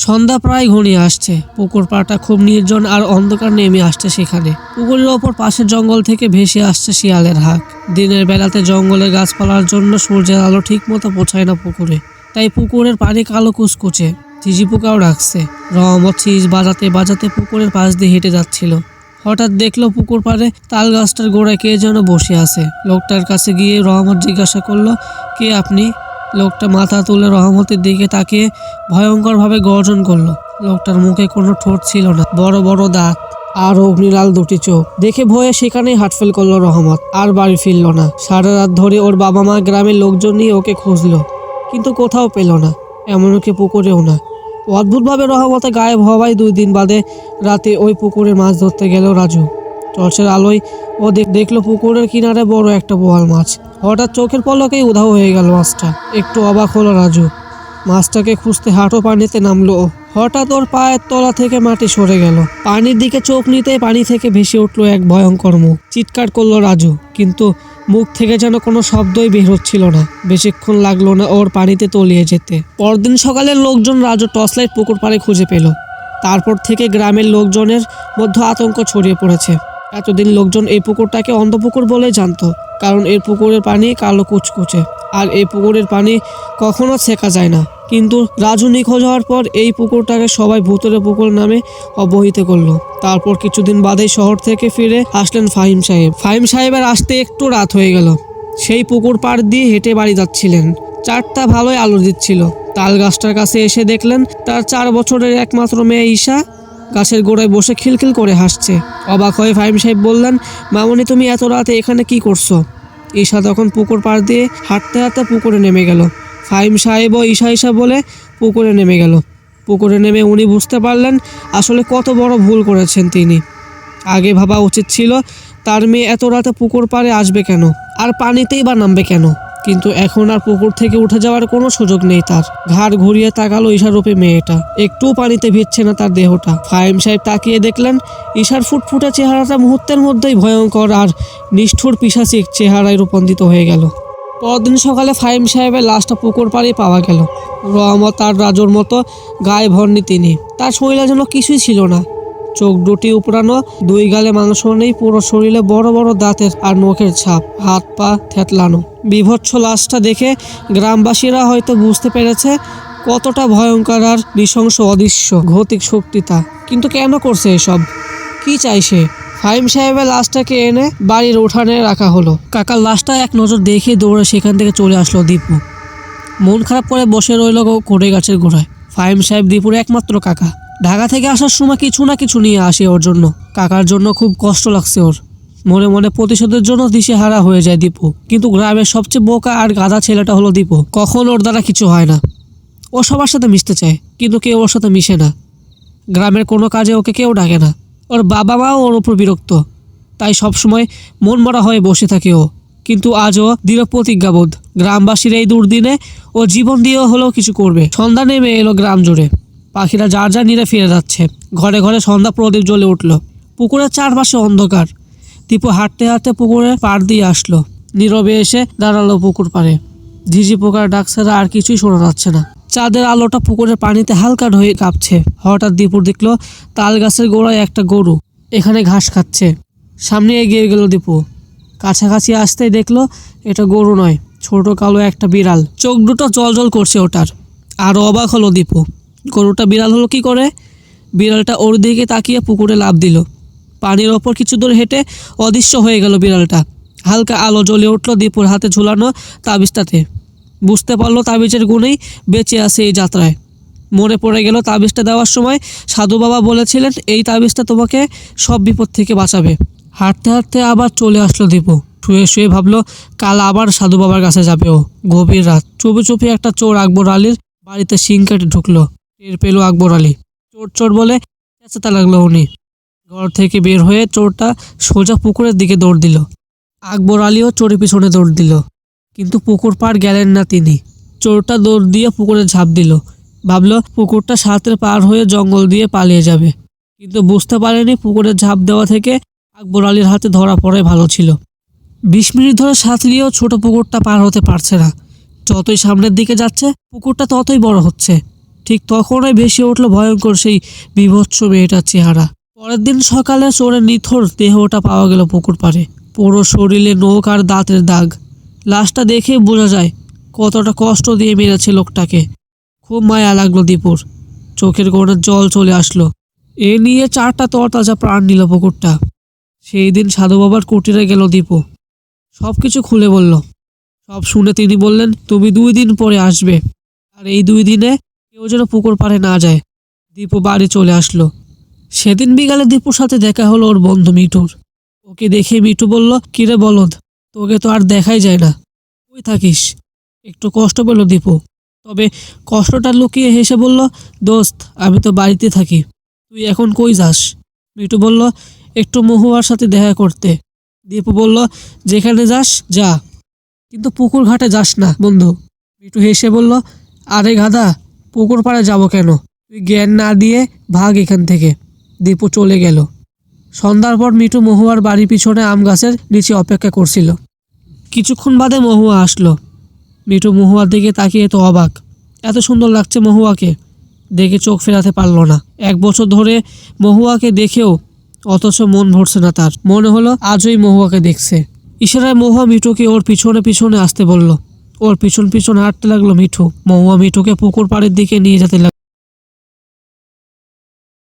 সন্ধ্যা প্রায় ঘনিয়ে আসছে। পুকুর পাড়টা খুব নির্জন আর অন্ধকার নেমে আসছে সেখানে। পুকুরের ওপর পাশের জঙ্গল থেকে ভেসে আসছে শিয়ালের হাঁক। দিনের বেলাতে জঙ্গলের গাছপালার জন্য সূর্যের আলো ঠিক মতো পৌঁছায় না পুকুরে, তাই পুকুরের পানি কালো কুচকুচে। ঝিঝি পোকাও ডাকছে। রহমত ছিজ বাজাতে বাজাতে পুকুরের পাশ দিয়ে হেঁটে যাচ্ছিল। হঠাৎ দেখলো পুকুর পাড়ে তাল গাছটার গোড়ায় কে যেন বসে আছে। লোকটার কাছে গিয়ে রহমত জিজ্ঞাসা করলো, কে আপনি? লোকটা মাথা তুলে রহমতের দিকে তাকিয়ে ভয়ঙ্করভাবে গর্জন করলো। লোকটার মুখে কোনো ঠোঁট ছিল না, বড় বড় দাঁত আর অগ্নিলাল দুটি চোখ। দেখে ভয়ে সেখানেই হার্টফেল করলো রহমত। আর বাড়ি ফিরল না। সারা রাত ধরে ওর বাবা মা গ্রামের লোকজন নিয়ে ওকে খুঁজলো, কিন্তু কোথাও পেল না, এমনকি পুকুরেও না। অদ্ভুতভাবে রহমতে গায়েব হওয়ায় 2 দিন বাদে রাতে ওই পুকুরে মাছ ধরতে গেল রাজু। টর্চের আলোয় ও দেখলো পুকুরের কিনারে বড় একটা বোয়াল মাছ। হঠাৎ চোখের পলকেই উধাও হয়ে গেল মাছটা। একটু অবাক হলো রাজু। মাছটাকে খুঁজতে হাঁটু পানিতে নামলো ও। হঠাৎ ওর পায়ের তলা থেকে মাটি সরে গেল। পানির দিকে চোখ নিতেই পানি থেকে ভেসে উঠলো এক ভয়ঙ্কর মুখ। চিৎকার করলো রাজু, কিন্তু মুখ থেকে যেন কোনো শব্দই বের হচ্ছিল না। বেশিক্ষণ লাগলো না ওর পানিতে তলিয়ে যেতে। পরদিন সকালে লোকজন রাজু টর্চলাইট পুকুর পাড়ে খুঁজে পেল। তারপর থেকে গ্রামের লোকজনের মধ্যে আতঙ্ক ছড়িয়ে পড়েছে। এতদিন লোকজন এই পুকুরটাকে অন্ধপুকুর বলেই জানতো, কারণ এই পুকুরের পানি কালো কুচকুচে আর এই পুকুরের পানি কখনো ছেঁকা যায় না। কিন্তু রাজু নিখোঁজ হওয়ার পর এই পুকুরটাকে সবাই ভূতের পুকুর নামে অবহিত করলো। তারপর কিছুদিন বাদেই শহর থেকে ফিরে আসলেন ফাহিম সাহেব। ফাহিম সাহেবের আসতে একটু রাত হয়ে গেল। সেই পুকুর পাড় দিয়ে হেঁটে বাড়ি যাচ্ছিলেন। চারটা ভালোই আলো দিচ্ছিল। তাল গাছটার কাছে এসে দেখলেন তার 4 বছরের একমাত্র মেয়ে ঈশা গাছের গোড়ায় বসে খিলখিল করে হাসছে। অবাক হয়ে ফাহিম সাহেব বললেন, মামনি তুমি এত রাতে এখানে কি করছো? ঈশা তখন পুকুর পাড় দিয়ে হাঁটতে হাঁটতে পুকুরে নেমে গেল। ফাহিম সাহেব ও ঈশা বলে পুকুরে নেমে গেল। পুকুরে নেমে উনি বুঝতে পারলেন আসলে কত বড় ভুল করেছেন তিনি। আগে ভাবা উচিত ছিল তার মেয়ে এত রাতে পুকুর পাড়ে আসবে কেন, আর পানিতেই বা নামবে কেন। কিন্তু এখন আর পুকুর থেকে উঠে যাওয়ার কোনো সুযোগ নেই তার। ঘাড় ঘুরিয়ে তাকালো ঈশারূপী মেয়েটা। একটুও পানিতে ভিজছে না তার দেহটা। ফাহিম সাহেব তাকিয়ে দেখলেন ঈশার ফুটফুটে চেহারাটা মুহূর্তের মধ্যেই ভয়ঙ্কর আর নিষ্ঠুর পিশাচিক চেহারায় রূপান্তরিত হয়ে গেল। পরদিন সকালে ফাহিম সাহেবের লাশটা পুকুর পাড়ে পাওয়া গেল। রহমত আর রাজুর মতো গায়ে ভরনি তিনি। তার শরীরে যেন কিছুই ছিল না। চোখ দুটি উপড়ানো, 2 গালে মাংস নেই, পুরো শরীরে বড় বড় দাঁতের আর নখের ছাপ, হাত পা থেতলানো। বিভৎস লাশটা দেখে গ্রামবাসীরা হয়তো বুঝতে পেরেছে কতটা ভয়ঙ্কর আর নৃশংস অদৃশ্য ভৌতিক শক্তি তা। কিন্তু কেন করছে এসব? কি চাই সে? ফাহিম সাহেবের লাশটাকে এনে বাড়ির উঠানে রাখা হলো। কাকার লাশটা এক নজর দেখে দৌড়ে সেখান থেকে চলে আসলো দীপু। মন খারাপ করে বসে রইল কোড়ে গাছের গোড়ায়। ফাহিম সাহেব দীপুর একমাত্র কাকা। ঢাকা থেকে আসার সময় কিছু না কিছু নিয়ে আসে ওর জন্য। কাকার জন্য খুব কষ্ট লাগছে ওর। মনে মনে প্রতিশোধের জন্য দিশেহারা হয়ে যায় দীপু। কিন্তু গ্রামের সবচেয়ে বোকা আর গাধা ছেলেটা হলো দীপু। কখন ওর দ্বারা কিছু হয় না। ও সবার সাথে মিশতে চায়, কিন্তু কেউ ওর সাথে মিশে না। গ্রামের কোনো কাজে ওকে কেউ ডাকে না। ওর বাবা মাও ওর উপর বিরক্ত, তাই সবসময় মন মরা হয়ে বসে থাকে ও। কিন্তু আজও দৃঢ় প্রতিজ্ঞাবোধ। গ্রামবাসীর এই দুর্দিনে ও জীবন দিয়েও হলেও কিছু করবে। সন্ধ্যা নেমে এলো গ্রাম জুড়ে। পাখিরা যার যার নিরে ফিরে যাচ্ছে। ঘরে ঘরে সন্ধ্যা প্রদীপ জ্বলে উঠল। পুকুরের চারপাশে অন্ধকার। দীপু হাঁটতে হাঁটতে পুকুরের পাড় দিয়ে আসলো। নীরবে এসে দাঁড়ালো পুকুর পাড়ে। ঝিঝি পোকার ডাক ছাড়া আর কিছুই শোনা যাচ্ছে না। চাঁদের আলোটা পুকুরের পানিতে হালকা ঢয়ে কাঁপছে। হঠাৎ দীপুর দেখলো তাল গাছের গোড়ায় একটা গরু এখানে ঘাস খাচ্ছে। সামনে এগিয়ে গেল দীপু। কাছাকাছি আসতেই দেখলো এটা গরু নয়, ছোট কালো একটা বিড়াল। চোখ দুটো জল জল করছে ওটার। আরও অবাক হলো দীপু, গরুটা বিড়াল হলো কি করে? বিড়ালটা ওর দিকে তাকিয়ে পুকুরে লাফ দিল। পানির ওপর কিছু দূর হেঁটে অদৃশ্য হয়ে গেল বিড়ালটা। হালকা আলো জ্বলে উঠলো দীপুর হাতে ঝুলানো তাবিজটাতে। বুঝতে পারলো তাবিজের গুণেই বেঁচে আছে এই যাত্রায়। মনে পড়ে গেল তাবিজটা দেওয়ার সময় সাধু বাবা বলেছিলেন এই তাবিজটা তোমাকে সব বিপদ থেকে বাঁচাবে। হাঁটতে হাঁটতে আবার চলে আসলো দীপু। শুয়ে শুয়ে ভাবলো কাল আবার সাধু বাবার কাছে যাবে ও। গভীর রাত। চুপি চুপি একটা চোর আকবর আলীর বাড়িতে শিং কেটে ঢুকলো। টের পেল আকবর আলী। চোর চোর বলে চেঁচাতে লাগলো উনি। ঘর থেকে বের হয়ে চোরটা সোজা পুকুরের দিকে দৌড় দিল। আকবর আলীও চোরের পিছনে দৌড় দিল, কিন্তু পুকুর পাড় গেলেন না তিনি। চোরটা দৌড় দিয়ে পুকুরে ঝাঁপ দিল। ভাবলো পুকুরটা সাঁতরে পার হয়ে জঙ্গল দিয়ে পালিয়ে যাবে, কিন্তু বুঝতে পারেনি পুকুরে ঝাঁপ দেওয়া থেকে আকবর আলীর হাতে ধরা পড়ে ভালো ছিল। 20 মিনিট ধরে সাঁতরিয়েও ছোট পুকুরটা পার হতে পারছে না। যতই সামনের দিকে যাচ্ছে পুকুরটা ততই বড় হচ্ছে। ঠিক তখনই ভেসে উঠল ভয়ঙ্কর সেই বীভৎস মেয়েটার চেহারা। পরের দিন সকালে চোরের নিথর দেহটা পাওয়া গেল পুকুর পাড়ে। পুরো শরীরে নখ আর দাঁতের দাগ। লাশটা দেখে বোঝা যায় কতটা কষ্ট দিয়ে মেরেছে লোকটাকে। খুব মায়া লাগলো দীপুর, চোখের কোণে জল চলে আসলো। এ নিয়ে 4টা তরতাজা প্রাণ নিল পুকুরটা। সেই দিন সাধু বাবার কুটিরে গেল দীপু, সব কিছু খুলে বলল। সব শুনে তিনি বললেন, তুমি 2 দিন পরে আসবে, আর এই 2 দিনে কেউ যেন পুকুর পাড়ে না যায়। দীপু বাড়ি চলে আসলো। সেদিন বিকালে দীপুর সাথে দেখা হলো ওর বন্ধু মিঠুর। ওকে দেখে মিঠু বলল, কিরে বলদ, তোকে তো আর দেখাই যায় না, কই থাকিস? একটু কষ্ট পেল দীপু, তবে কষ্টটা লুকিয়ে হেসে বলল, দোস্ত আমি তো বাড়িতে থাকি, তুই এখন কই যাস? মিঠু বলল, একটু মহুয়ার সাথে দেখা করতে। দীপু বলল, যেখানে যাস যা, কিন্তু পুকুর ঘাটে যাস না বন্ধু। মিঠু হেসে বলল, আরে গাধা, পুকুর পাড়ে যাব কেন? তুই জ্ঞান না দিয়ে ভাগ এখান থেকে। দীপু চলে গেল। সন্ধ্যার পর মিঠু মহুয়ার বাড়ির পিছনে আম গাছের নিচে অপেক্ষা করছিল। কিছুক্ষণ বাদে মহুয়া আসলো। মিঠু মহুয়ার দিকে তাকিয়ে তো অবাক, এত সুন্দর লাগছে মহুয়াকে, দেখে চোখ ফেরাতে পারল না। 1 বছর ধরে মহুয়াকে দেখেও অথচ মন ভরছে না তার। মনে হলো আজই মহুয়াকে দেখছে। ইশারায় মহুয়া মিঠুকে ওর পিছনে পিছনে আসতে বলল। ওর পিছন পিছন হাঁটতে লাগলো মিঠু। মহুয়া মিঠুকে পুকুর পাড়ের দিকে নিয়ে যেতে লাগলো।